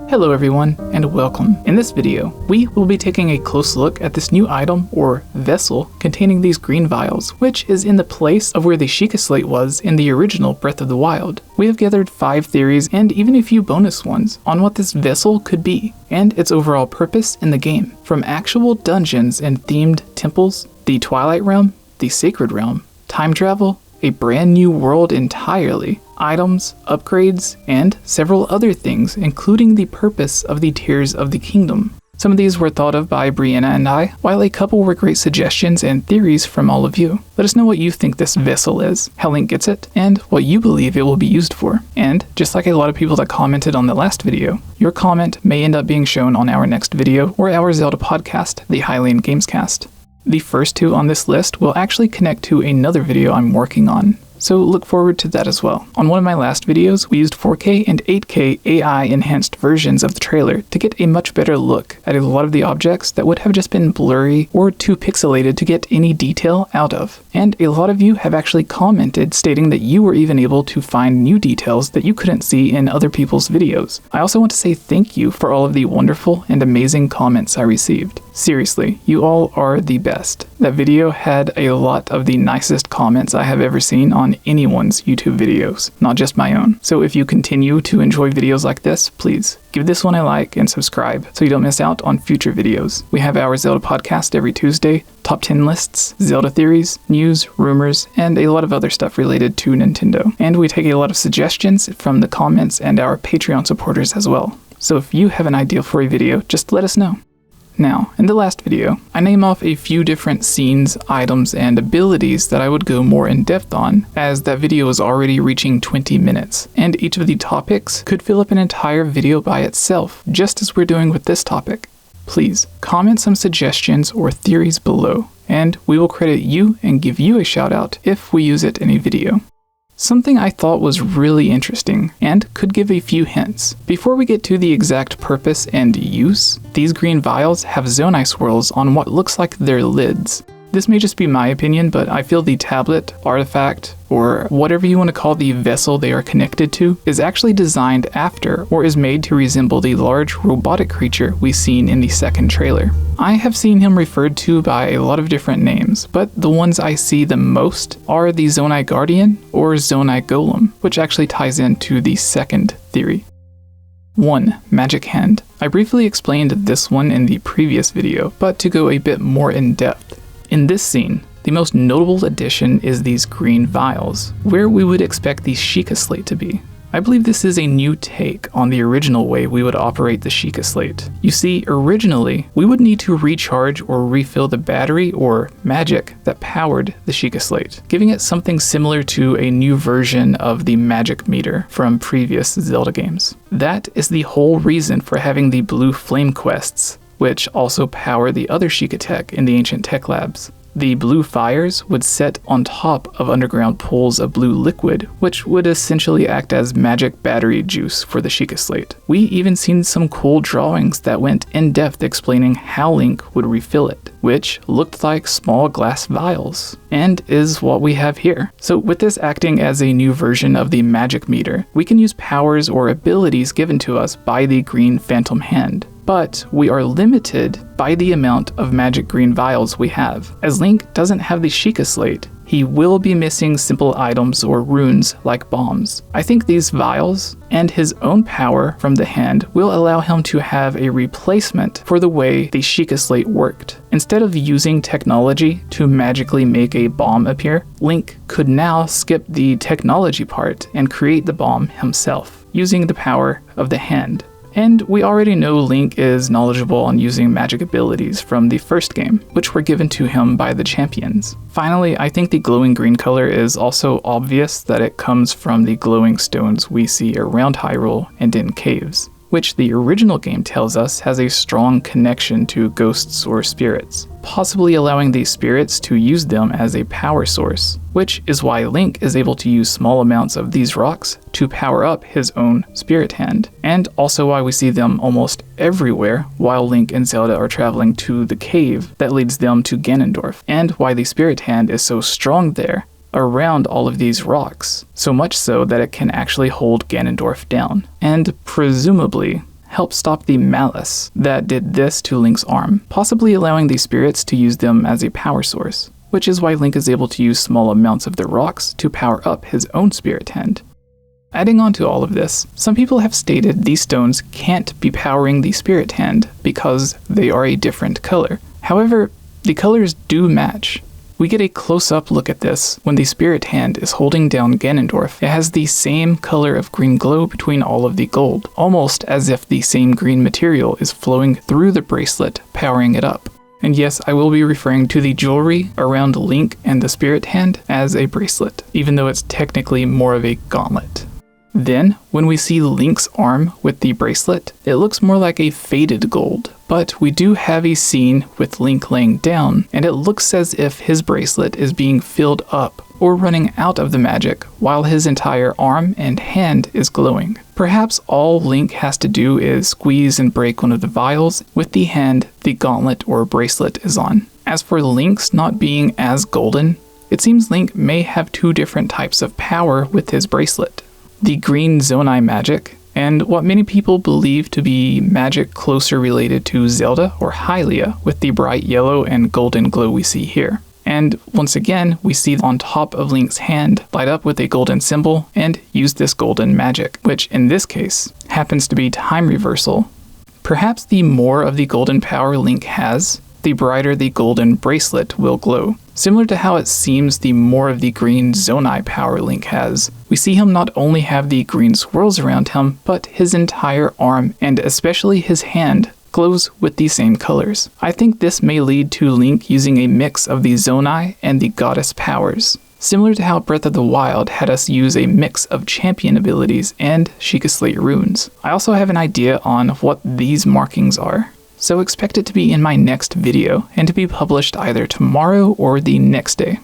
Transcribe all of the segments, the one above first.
Hello everyone, and welcome. In this video, we will be taking a close look at this new item, or vessel, containing these green vials, which is in the place of where the Shiekah Slate was in the original Breath of the Wild. We have gathered 5 theories, and even a few bonus ones, on what this vessel could be, and its overall purpose in the game. From actual dungeons and themed temples, the Twilight Realm, the Sacred Realm, time travel, a brand new world entirely, items, upgrades, and several other things, including the purpose of the Tears of the Kingdom. Some of these were thought of by Brianna and I, while a couple were great suggestions and theories from all of you. Let us know what you think this vessel is, how Link gets it, and what you believe it will be used for. And, just like a lot of people that commented on the last video, your comment may end up being shown on our next video or our Zelda podcast, the Hylian Gamescast. The first 2 on this list will actually connect to another video I'm working on, so look forward to that as well. On one of my last videos, we used 4K and 8K AI enhanced versions of the trailer to get a much better look at a lot of the objects that would have just been blurry or too pixelated to get any detail out of. And a lot of you have actually commented stating that you were even able to find new details that you couldn't see in other people's videos. I also want to say thank you for all of the wonderful and amazing comments I received. Seriously, you all are the best. That video had a lot of the nicest comments I have ever seen on anyone's YouTube videos, not just my own. So if you continue to enjoy videos like this, please give this one a like and subscribe so you don't miss out on future videos. We have our Zelda podcast every Tuesday, top 10 lists, Zelda theories, news, rumors, and a lot of other stuff related to Nintendo. And we take a lot of suggestions from the comments and our Patreon supporters as well. So if you have an idea for a video, just let us know. Now, in the last video, I name off a few different scenes, items, and abilities that I would go more in depth on, as that video is already reaching 20 minutes, and each of the topics could fill up an entire video by itself, just as we're doing with this topic. Please, comment some suggestions or theories below, and we will credit you and give you a shout out if we use it in a video. Something I thought was really interesting, and could give a few hints. Before we get to the exact purpose and use, these green vials have Zonai swirls on what looks like their lids. This may just be my opinion, but I feel the tablet, artifact, or whatever you want to call the vessel they are connected to, is actually designed after or is made to resemble the large robotic creature we've seen in the second trailer. I have seen him referred to by a lot of different names, but the ones I see the most are the Zonai Guardian or Zonai Golem, which actually ties into the second theory. 1. Magic Hand. I briefly explained this one in the previous video, but to go a bit more in depth. In this scene, the most notable addition is these green vials, where we would expect the Shiekah Slate to be. I believe this is a new take on the original way we would operate the Shiekah Slate. You see, originally, we would need to recharge or refill the battery or magic that powered the Shiekah Slate, giving it something similar to a new version of the magic meter from previous Zelda games. That is the whole reason for having the blue flame quests, which also power the other Shiekah tech in the ancient tech labs. The blue fires would set on top of underground pools of blue liquid, which would essentially act as magic battery juice for the Shiekah Slate. We even seen some cool drawings that went in depth explaining how Link would refill it, which looked like small glass vials, and is what we have here. So with this acting as a new version of the magic meter, we can use powers or abilities given to us by the green phantom hand. But we are limited by the amount of magic green vials we have. As Link doesn't have the Shiekah Slate, he will be missing simple items or runes like bombs. I think these vials and his own power from the hand will allow him to have a replacement for the way the Shiekah Slate worked. Instead of using technology to magically make a bomb appear, Link could now skip the technology part and create the bomb himself, using the power of the hand. And we already know Link is knowledgeable on using magic abilities from the first game, which were given to him by the champions. Finally, I think the glowing green color is also obvious that it comes from the glowing stones we see around Hyrule and in caves, which the original game tells us has a strong connection to ghosts or spirits, possibly allowing these spirits to use them as a power source, which is why Link is able to use small amounts of these rocks to power up his own spirit hand, and also why we see them almost everywhere while Link and Zelda are traveling to the cave that leads them to Ganondorf, and why the spirit hand is so strong there around all of these rocks, so much so that it can actually hold Ganondorf down, and presumably help stop the malice that did this to Link's arm, possibly allowing the spirits to use them as a power source, which is why Link is able to use small amounts of the rocks to power up his own spirit hand. Adding on to all of this, some people have stated these stones can't be powering the spirit hand because they are a different color. However, the colors do match. We get a close-up look at this when the spirit hand is holding down Ganondorf. It has the same color of green glow between all of the gold, almost as if the same green material is flowing through the bracelet, powering it up. And yes, I will be referring to the jewelry around Link and the spirit hand as a bracelet, even though it's technically more of a gauntlet. Then, when we see Link's arm with the bracelet, it looks more like a faded gold, but we do have a scene with Link laying down, and it looks as if his bracelet is being filled up or running out of the magic while his entire arm and hand is glowing. Perhaps all Link has to do is squeeze and break one of the vials with the hand the gauntlet or bracelet is on. As for Link's not being as golden, it seems Link may have two different types of power with his bracelet. The green Zonai magic, and what many people believe to be magic closer related to Zelda or Hylia with the bright yellow and golden glow we see here. And once again, we see on top of Link's hand light up with a golden symbol and use this golden magic, which in this case happens to be time reversal. Perhaps the more of the golden power Link has, the brighter the golden bracelet will glow. Similar to how it seems the more of the green Zonai power Link has, we see him not only have the green swirls around him, but his entire arm, and especially his hand, glows with the same colors. I think this may lead to Link using a mix of the Zonai and the goddess powers, similar to how Breath of the Wild had us use a mix of champion abilities and Sheikah Slate runes. I also have an idea on what these markings are, so expect it to be in my next video and to be published either tomorrow or the next day.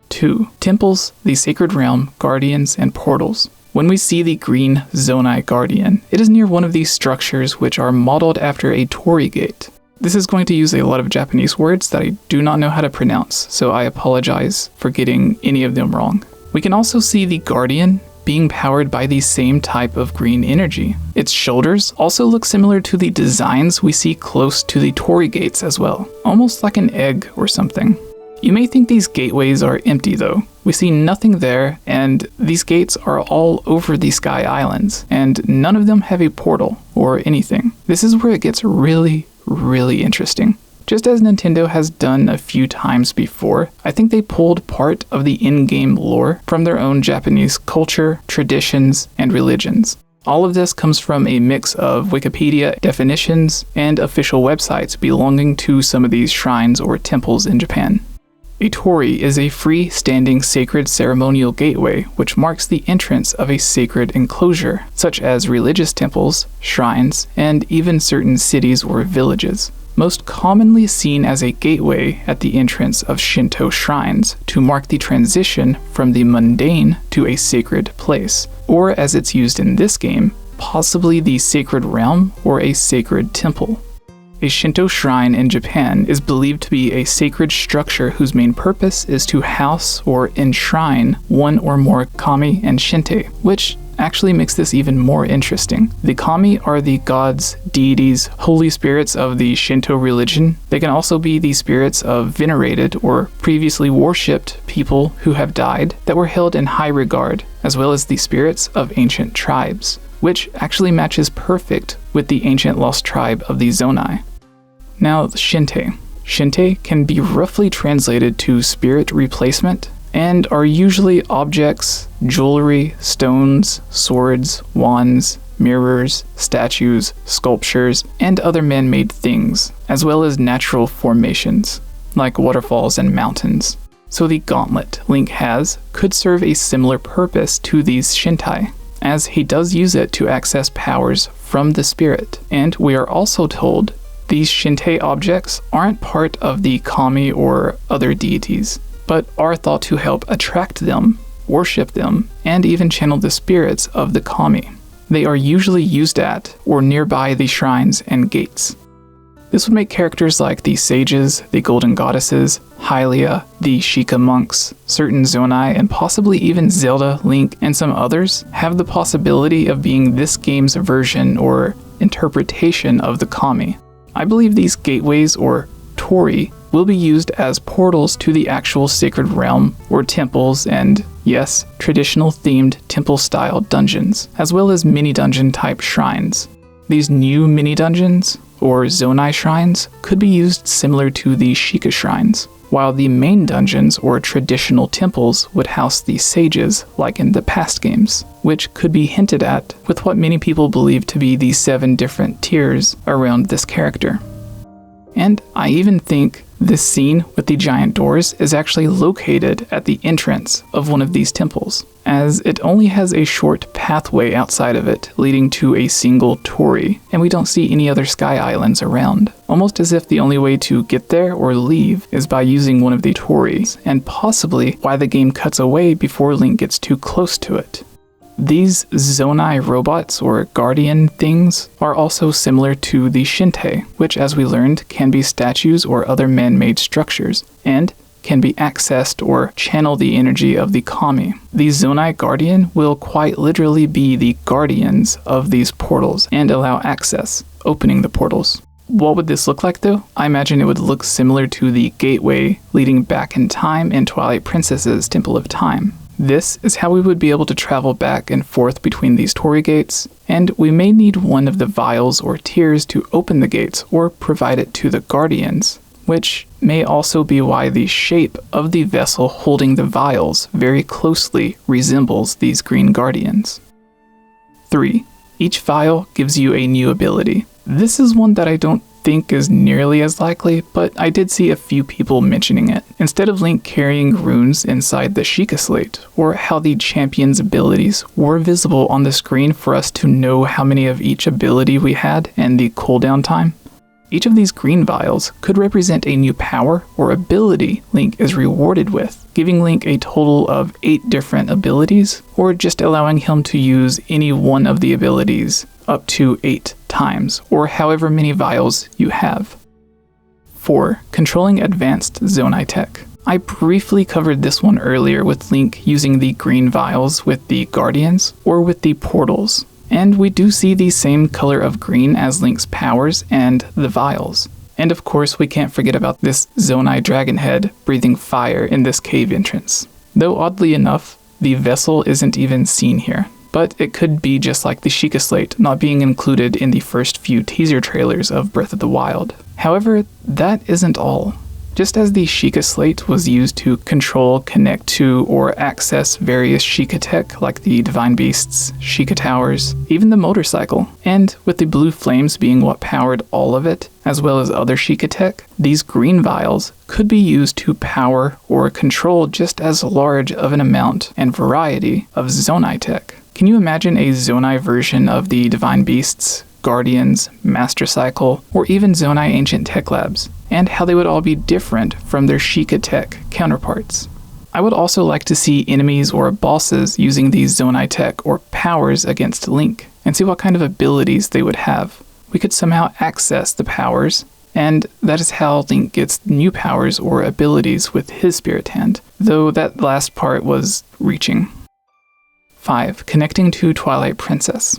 2. Temples, the Sacred Realm, Guardians, and Portals. When we see the green Zonai Guardian, it is near one of these structures which are modeled after a Torri gate. This is going to use a lot of Japanese words that I do not know how to pronounce, so I apologize for getting any of them wrong. We can also see the Guardian being powered by the same type of green energy. Its shoulders also look similar to the designs we see close to the Torri gates as well, almost like an egg or something. You may think these gateways are empty though. We see nothing there, and these gates are all over the Sky Islands, and none of them have a portal or anything. This is where it gets really interesting. Just as Nintendo has done a few times before, I think they pulled part of the in-game lore from their own Japanese culture, traditions, and religions. All of this comes from a mix of Wikipedia definitions and official websites belonging to some of these shrines or temples in Japan. A torii is a free-standing sacred ceremonial gateway which marks the entrance of a sacred enclosure, such as religious temples, shrines, and even certain cities or villages. Most commonly seen as a gateway at the entrance of Shinto shrines to mark the transition from the mundane to a sacred place, or as it's used in this game, possibly the sacred realm or a sacred temple. A Shinto shrine in Japan is believed to be a sacred structure whose main purpose is to house or enshrine one or more kami and shinte, which actually makes this even more interesting. The kami are the gods, deities, holy spirits of the Shinto religion. They can also be the spirits of venerated or previously worshipped people who have died that were held in high regard, as well as the spirits of ancient tribes, which actually matches perfect with the ancient lost tribe of the Zonai. Now, shinte. Shinte can be roughly translated to spirit replacement, and are usually objects, jewelry, stones, swords, wands, mirrors, statues, sculptures, and other man-made things, as well as natural formations, like waterfalls and mountains. So the gauntlet Link has could serve a similar purpose to these shintai, as he does use it to access powers from the spirit. And we are also told these shinte objects aren't part of the kami or other deities, but are thought to help attract them, worship them, and even channel the spirits of the kami. They are usually used at or nearby the shrines and gates. This would make characters like the sages, the golden goddesses, Hylia, the Shiekah monks, certain Zonai, and possibly even Zelda, Link, and some others have the possibility of being this game's version or interpretation of the kami. I believe these gateways, or Torri, will be used as portals to the actual sacred realm or temples and, yes, traditional themed temple-style dungeons, as well as mini-dungeon type shrines. These new mini-dungeons, or Zonai shrines, could be used similar to the Shiekah shrines, while the main dungeons or traditional temples would house the sages like in the past games, which could be hinted at with what many people believe to be the 7 different tiers around this character. And I even think this scene with the giant doors is actually located at the entrance of one of these temples, as it only has a short pathway outside of it leading to a single Torri, and we don't see any other sky islands around, almost as if the only way to get there or leave is by using one of the Torris, and possibly why the game cuts away before Link gets too close to it. These Zonai robots or guardian things are also similar to the Shintai, which as we learned can be statues or other man-made structures, and can be accessed or channel the energy of the kami. The Zonai guardian will quite literally be the guardians of these portals and allow access, opening the portals. What would this look like though? I imagine it would look similar to the gateway leading back in time in Twilight Princess's Temple of Time. This is how we would be able to travel back and forth between these Torri gates, and we may need one of the vials or tiers to open the gates or provide it to the guardians, which may also be why the shape of the vessel holding the vials very closely resembles these green guardians. 3. Each vial gives you a new ability. This is one that I don't think is nearly as likely, but I did see a few people mentioning it. Instead of Link carrying runes inside the Shiekah slate, or how the champion's abilities were visible on the screen for us to know how many of each ability we had and the cooldown time, each of these green vials could represent a new power or ability Link is rewarded with, giving Link a total of 8 different abilities, or just allowing him to use any one of the abilities up to 8 times, or however many vials you have. 4. Controlling advanced Zonai tech. I briefly covered this one earlier with Link using the green vials with the guardians, or with the portals. And we do see the same color of green as Link's powers and the vials. And of course we can't forget about this Zonai dragon head breathing fire in this cave entrance. Though oddly enough, the vessel isn't even seen here. But it could be just like the Shiekah slate not being included in the first few teaser trailers of Breath of the Wild. However, that isn't all. Just as the Shiekah slate was used to control, connect to, or access various Shiekah tech like the Divine Beasts, Shiekah Towers, even the motorcycle, and with the blue flames being what powered all of it, as well as other Shiekah tech, these green vials could be used to power or control just as large of an amount and variety of Zonai tech. Can you imagine a Zonai version of the Divine Beasts, Guardians, Master Cycle, or even Zonai Ancient Tech Labs, and how they would all be different from their Shiekah tech counterparts? I would also like to see enemies or bosses using these Zonai tech or powers against Link, and see what kind of abilities they would have. We could somehow access the powers, and that is how Link gets new powers or abilities with his Spirit Hand, though that last part was reaching. 5. Connecting to Twilight Princess.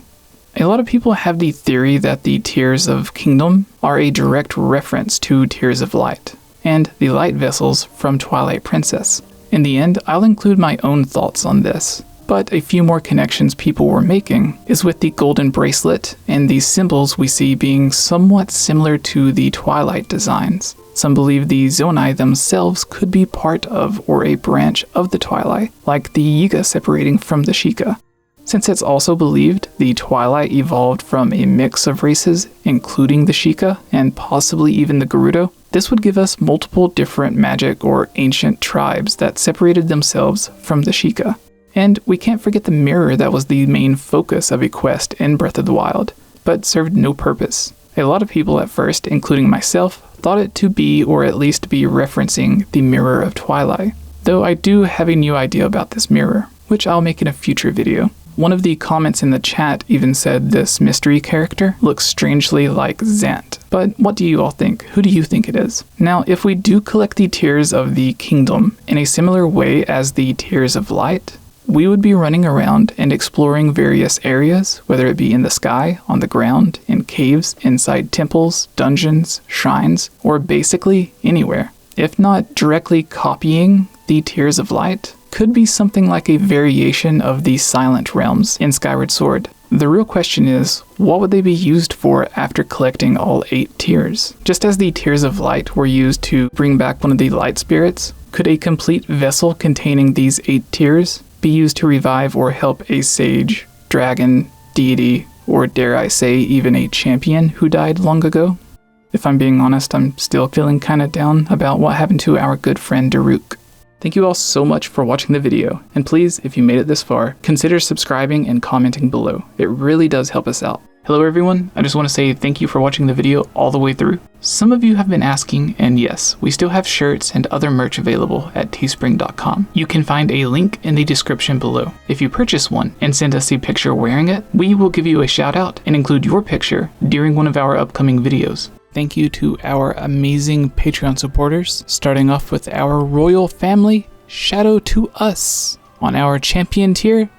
A lot of people have the theory that the Tears of Kingdom are a direct reference to Tears of Light, and the light vessels from Twilight Princess. In the end, I'll include my own thoughts on this, but a few more connections people were making is with the golden bracelet and the symbols we see being somewhat similar to the Twilight designs. Some believe the Zonai themselves could be part of or a branch of the Twilight, like the Yiga separating from the Shiekah. Since it's also believed the Twilight evolved from a mix of races, including the Shiekah and possibly even the Gerudo, this would give us multiple different magic or ancient tribes that separated themselves from the Shiekah. And we can't forget the mirror that was the main focus of a quest in Breath of the Wild, but served no purpose. A lot of people at first, including myself, thought it to be or at least be referencing the Mirror of Twilight, though I do have a new idea about this mirror, which I'll make in a future video. One of the comments in the chat even said this mystery character looks strangely like Zant. But what do you all think? Who do you think it is? Now, if we do collect the Tears of the Kingdom in a similar way as the Tears of Light, we would be running around and exploring various areas, whether it be in the sky, on the ground, in caves, inside temples, dungeons, shrines, or basically anywhere. If not directly copying the Tears of Light, could be something like a variation of the Silent Realms in Skyward Sword. The real question is, what would they be used for after collecting all 8 tears? Just as the Tears of Light were used to bring back one of the light spirits, could a complete vessel containing these 8 tears be used to revive or help a sage, dragon, deity, or dare I say even a champion who died long ago? If I'm being honest, I'm still feeling kinda down about what happened to our good friend Daruk. Thank you all so much for watching the video, and please, if you made it this far, consider subscribing and commenting below. It really does help us out. Hello everyone, I just want to say thank you for watching the video all the way through. Some of you have been asking, and yes, we still have shirts and other merch available at teespring.com. You can find a link in the description below. If you purchase one and send us a picture wearing it, we will give you a shout out and include your picture during one of our upcoming videos. Thank you to our amazing Patreon supporters, starting off with our royal family, Shadow to Us. On our champion tier,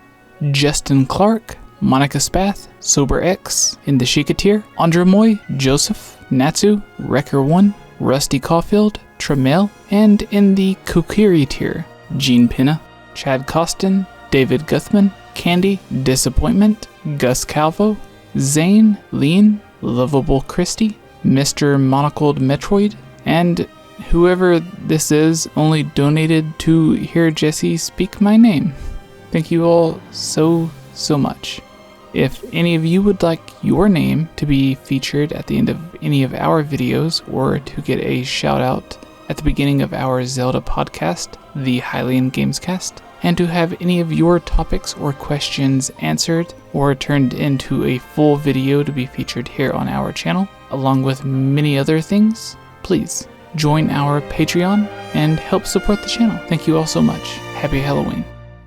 Justin Clark, Monica Spath, SoberX. In the Shiekah tier, Andremoy, Joseph, Natsu, Wrecker1, Rusty Caulfield, Tremel. And in the Kokiri tier, Gene Pinna, Chad Costin, David Guthman, Candy, Disappointment, Gus Calvo, Zane, Lean, Lovable Christie, Mr. Monocled Metroid, and whoever this is only donated to hear Jesse speak my name. Thank you all so much. If any of you would like your name to be featured at the end of any of our videos, or to get a shout out at the beginning of our Zelda podcast, the Hylian Gamescast, and to have any of your topics or questions answered or turned into a full video to be featured here on our channel, along with many other things, please join our Patreon and help support the channel. Thank you all so much. Happy Halloween.